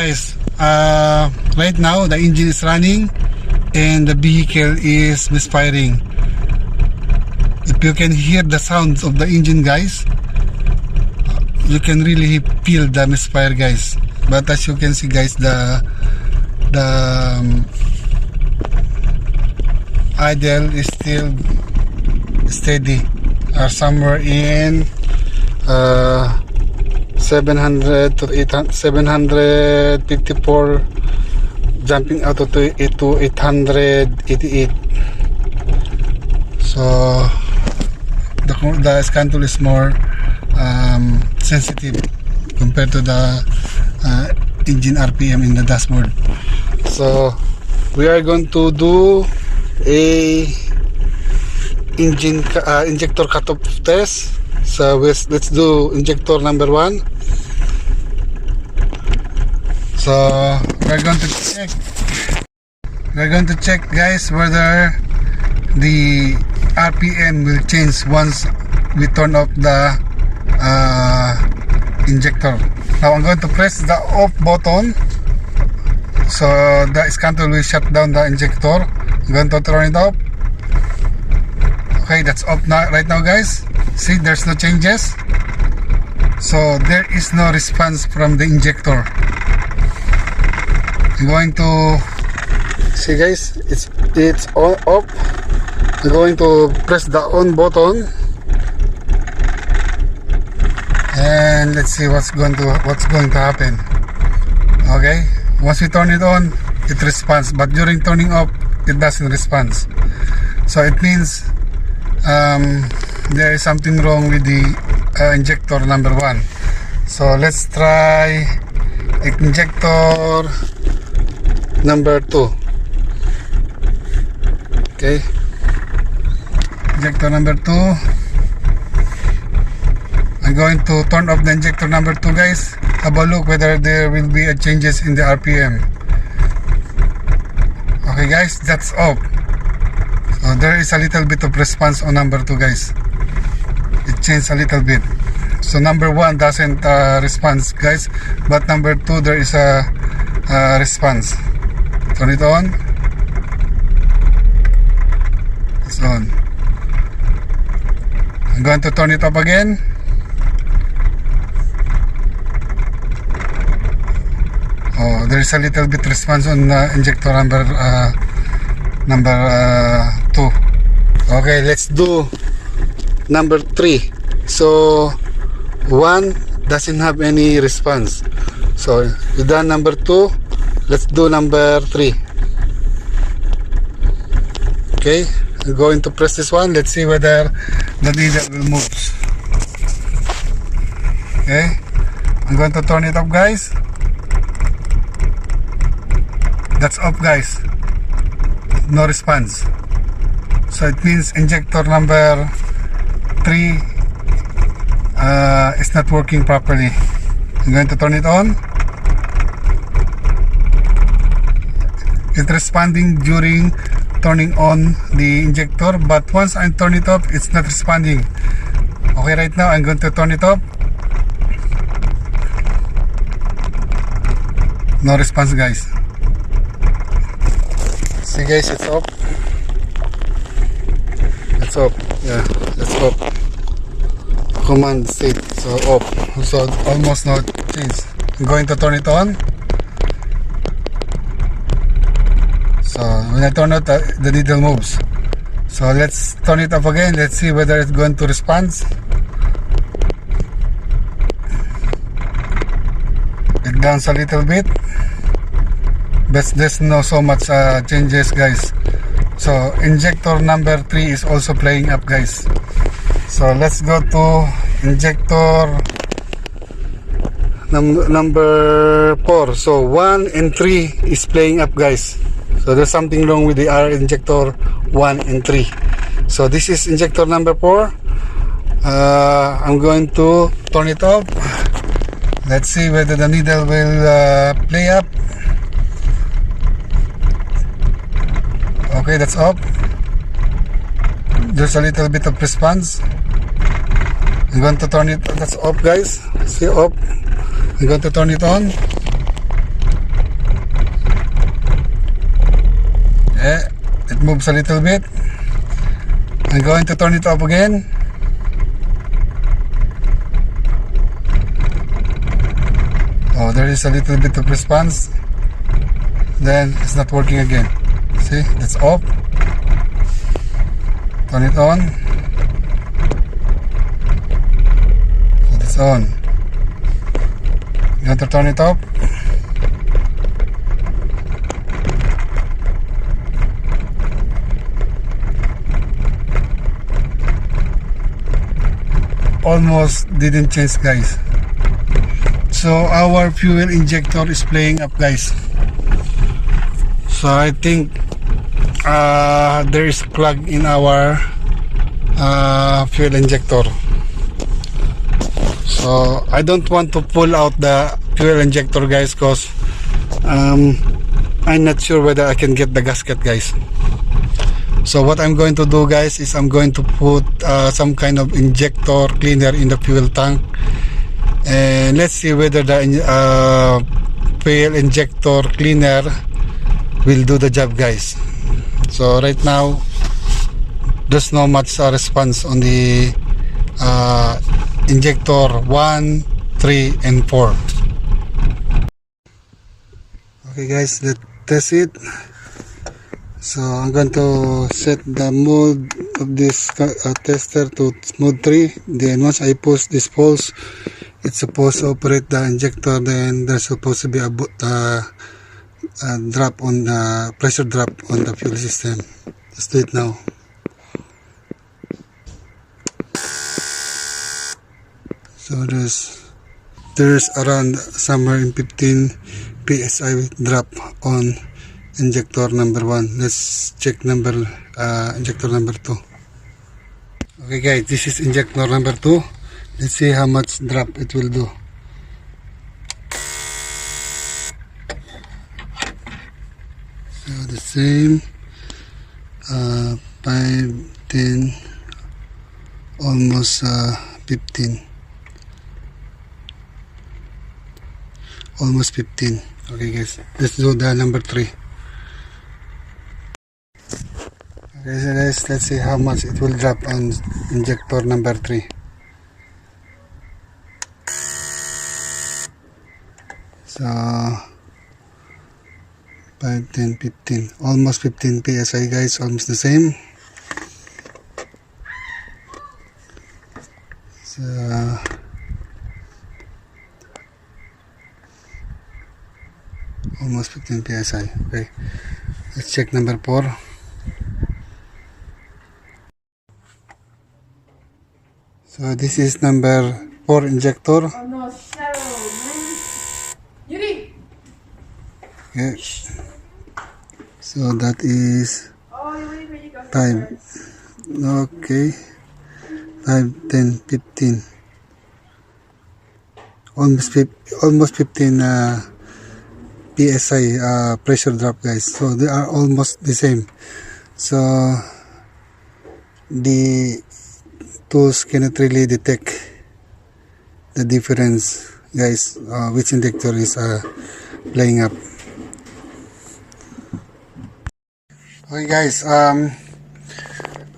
guys, right now the engine is running and the vehicle is misfiring. If you can hear the sounds of the engine, guys, you can really feel the misfire, guys. But as you can see, guys, the idle is still steady, somewhere in 700 to 800, 754, jumping out to 888. So the scan tool is more sensitive compared to the engine RPM in the dashboard. So we are going to do a engine injector cutoff test. So let's do injector number 1. So we're going to check, guys, whether the RPM will change once we turn off the injector. Now I'm going to press the off button, so the scan tool will shut down the injector. I'm going to turn it off. Okay, that's off now, right now, guys. See, there's no changes, so there is no response from the injector. I'm going to see, guys, it's on off. I'm going to press the on button and let's see what's going to happen. Okay, once we turn it on, it responds, but during turning off, it doesn't respond. So it means there is something wrong with the injector number 1. So let's try injector number 2. Okay, injector number 2. I'm going to turn off the injector number 2, guys. Have a look whether there will be changes in the RPM. Okay, guys, that's off. So there is a little bit of response on number 2, guys. It changed a little bit. So number 1 doesn't respond, guys, but number 2 there is a response. Turn it on. It's on. I'm going to turn it up again. Oh, there is a little bit response on injector number 2. Okay, let's do number 3. So 1 doesn't have any response. So we done number 2. Let's do number 3. Okay, I'm going to press this one. Let's see whether the needle will move. Okay, I'm going to turn it up, guys. That's off, guys. No response. So it means injector number 3 is not working properly. I'm going to turn it on. It's responding during turning on the injector, but once I turn it off, it's not responding. Okay, right now I'm going to turn it off. No response, guys. See, guys, it's off. It's off. Yeah, it's off. Command state, so off. So almost no change. I'm going to turn it on. So when I turn it, the needle moves. So let's turn it off again. Let's see whether it's going to respond. It downs a little bit, but there's no so much changes, guys. So injector number 3 is also playing up, guys. So let's go to injector number 4. So 1 and 3 is playing up, guys. So there's something wrong with the injector 1 and 3. So this is injector number 4. I'm going to turn it off. Let's see whether the needle will play up. Okay, that's off. There's a little bit of response. I'm going to turn it. That's off, guys. See, off. I'm going to turn it on. It moves a little bit. I'm going to turn it off again. Oh, there is a little bit of response. Then it's not working again. See, that's off. Turn it on. So it's on. You want to turn it off? Almost didn't change, guys. So our fuel injector is playing up, guys. So I think there is plug in our fuel injector. So I don't want to pull out the fuel injector, guys, because I'm not sure whether I can get the gasket, guys. So what I'm going to do, guys, is I'm going to put some kind of injector cleaner in the fuel tank, and let's see whether the fuel injector cleaner will do the job, guys. So right now there's no much response on the injector 1, 3 and 4. Okay, guys, let's test it. So I'm going to set the mode of this tester to mode 3. Then once I push this pulse, it's supposed to operate the injector. Then there's supposed to be a drop on the pressure drop on the fuel system. Let's do it now. So there's around somewhere in 15 psi drop on injector number 1. Let's check injector number 2. Okay, guys, this is injector number 2. Let's see how much drop it will do. So the same 5, 10, almost 15, almost 15. Okay, guys, let's do the number 3. Okay, so guys, let's see how much it will drop on injector number 3. So 5, 10, 15, almost 15 psi, guys, almost the same. So almost 15 psi. Okay, let's check number 4. So this is number 4 injector. Oh no, Cheryl, man. Yuri! Okay. So that is Oh, you're waiting for you guys. 5. Okay. 5, 10, 15. Almost 15 psi pressure drop, guys. So they are almost the same. So the tools cannot really detect the difference, guys, which injector is playing up. Okay, guys,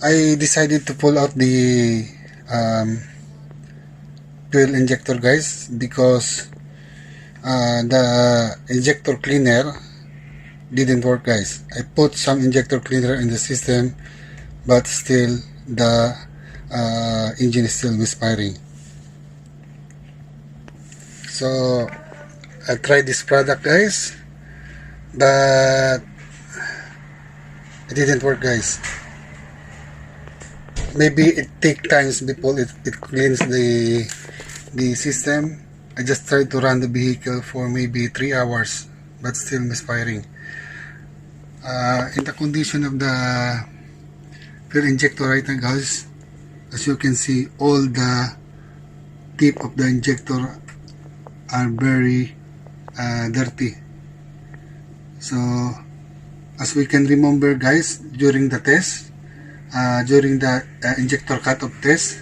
I decided to pull out the fuel injector, guys, because the injector cleaner didn't work, guys. I put some injector cleaner in the system, but still the engine is still misfiring. So I tried this product, guys, but it didn't work, guys. Maybe it takes times before it cleans the system. I just tried to run the vehicle for maybe 3 hours, but still misfiring. In the condition of the fuel injector right now, guys, as you can see, all the tip of the injector are very dirty. So as we can remember, guys, during the test, during the injector cut-off test,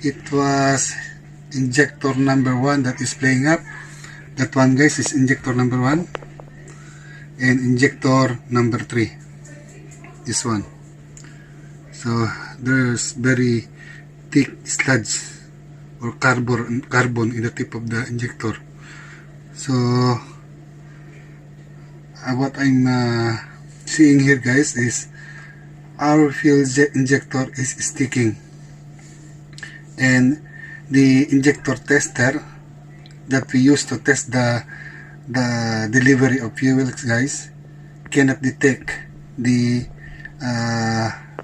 it was injector number 1 that is playing up. That one, guys, is injector number 1 and injector number 3. this one. So there's very thick sludge or carbon in the tip of the injector. So what I'm seeing here, guys, is our fuel injector is sticking, and the injector tester that we use to test the delivery of fuels, guys, cannot detect the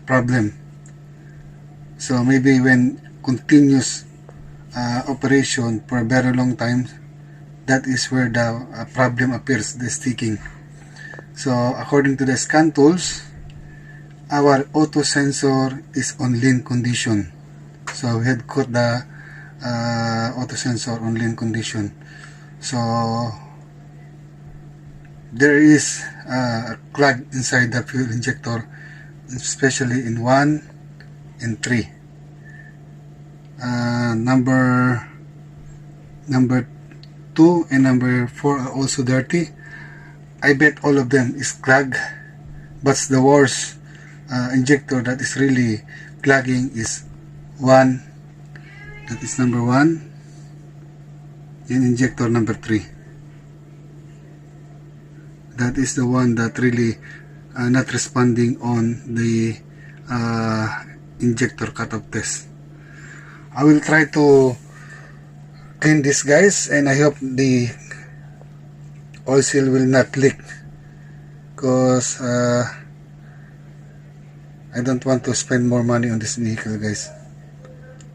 problem. So maybe when continuous operation for a very long time, that is where the problem appears, the sticking. So according to the scan tools, our auto sensor is on lean condition. So we had caught the auto sensor on lean condition. So there is a clog inside the fuel injector, especially in 1 and 3. Number 2 and number 4 are also dirty. I bet all of them is clogged, but the worst injector that is really clogging is 1. That is number 1, and injector number 3. That is the one that really not responding on the injector cutoff test. I will try to clean this, guys, and I hope the oil seal will not leak, because I don't want to spend more money on this vehicle, guys.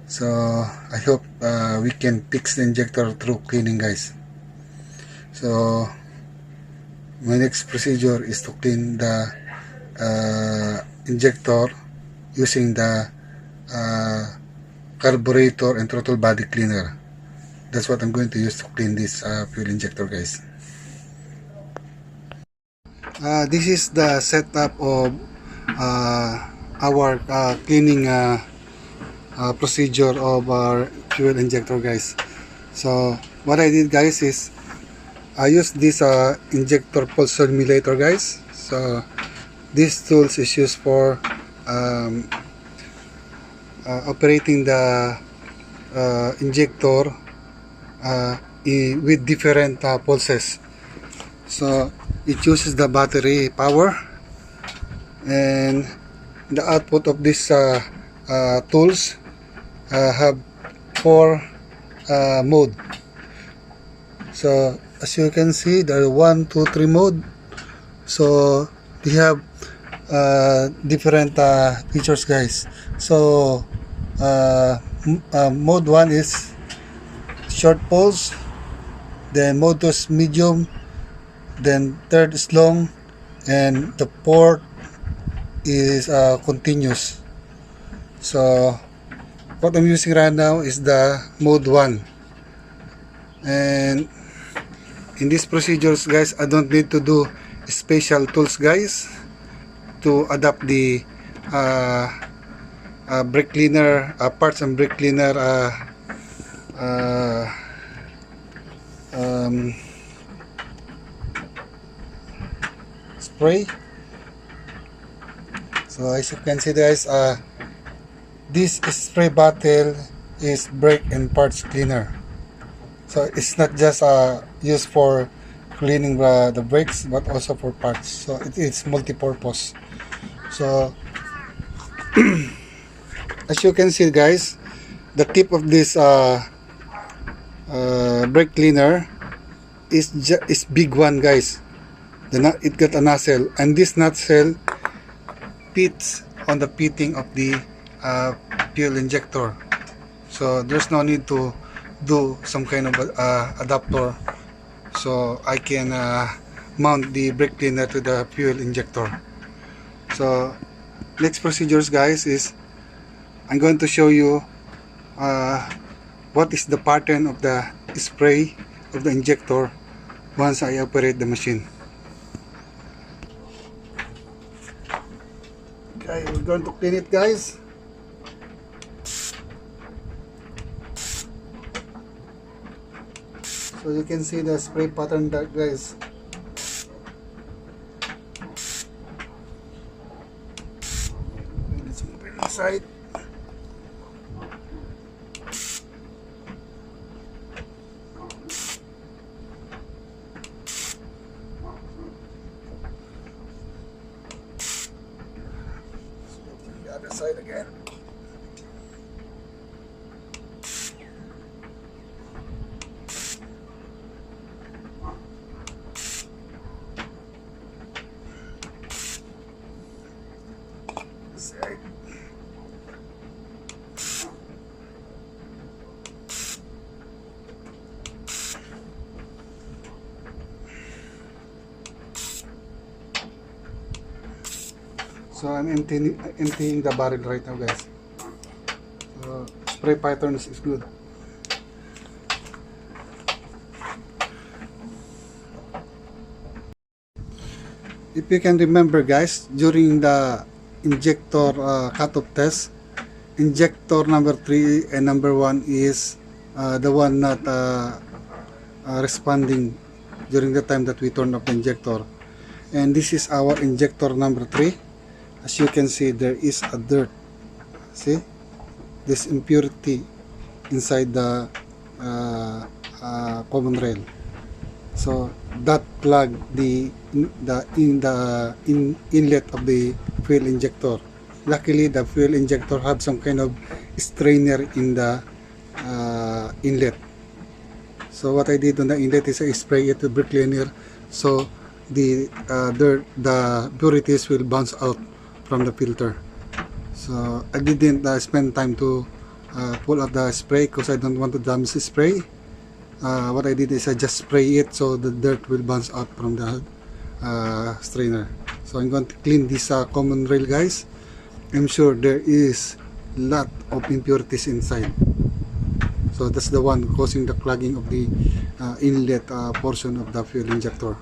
So I hope we can fix the injector through cleaning, guys. So my next procedure is to clean the injector using the carburetor and throttle body cleaner. That's what I'm going to use to clean this fuel injector, guys. This is the setup of our cleaning procedure of our fuel injector, guys. So what I did, guys, is I used this injector pulse simulator, guys. So this tools is used for operating the injector with different pulses. So it uses the battery power, and the output of this tools have 4 mode. So as you can see, there are 1, 2, 3 mode. So we have different features, guys. So mode 1 is short pulse, then mode 2 is medium, then third is long, and the fourth is continuous. So what I'm using right now is the mode 1, and in these procedures, guys, I don't need to do special tools, guys, to adapt the brake cleaner parts and brake cleaner spray. So as you can see, guys, this spray bottle is brake and parts cleaner. So it's not just used for cleaning the brakes, but also for parts. So it's multi-purpose. So as you can see, guys, the tip of this brake cleaner is big one, guys. It got a nozzle, and this nozzle fits on the pitting of the fuel injector. So there's no need to do some kind of adapter, so I can mount the brake cleaner to the fuel injector. So next procedures, guys, is I'm going to show you what is the pattern of the spray of the injector once I operate the machine. Okay, we're going to clean it, guys. So you can see the spray pattern, guys. side. The other side again. Side. So I'm emptying the barrel right now, guys. So spray patterns is good. If you can remember, guys, during the injector cutoff test, injector number 3 and number 1 is the one not responding during the time that we turn off the injector. And this is our injector number 3. As you can see, there is a dirt. See? This impurity inside the common rail. So that plugged the inlet of the fuel injector. Luckily, the fuel injector had some kind of strainer in the inlet. So what I did on the inlet is I spray it with brake cleaner, so the impurities will bounce out from the filter. So I didn't spend time to pull out the spray because I don't want to damage the spray. What I did is I just spray it so the dirt will bounce out from the strainer. So I'm going to clean this common rail, guys. I'm sure there is lot of impurities inside. So that's the one causing the clogging of the inlet portion of the fuel injector.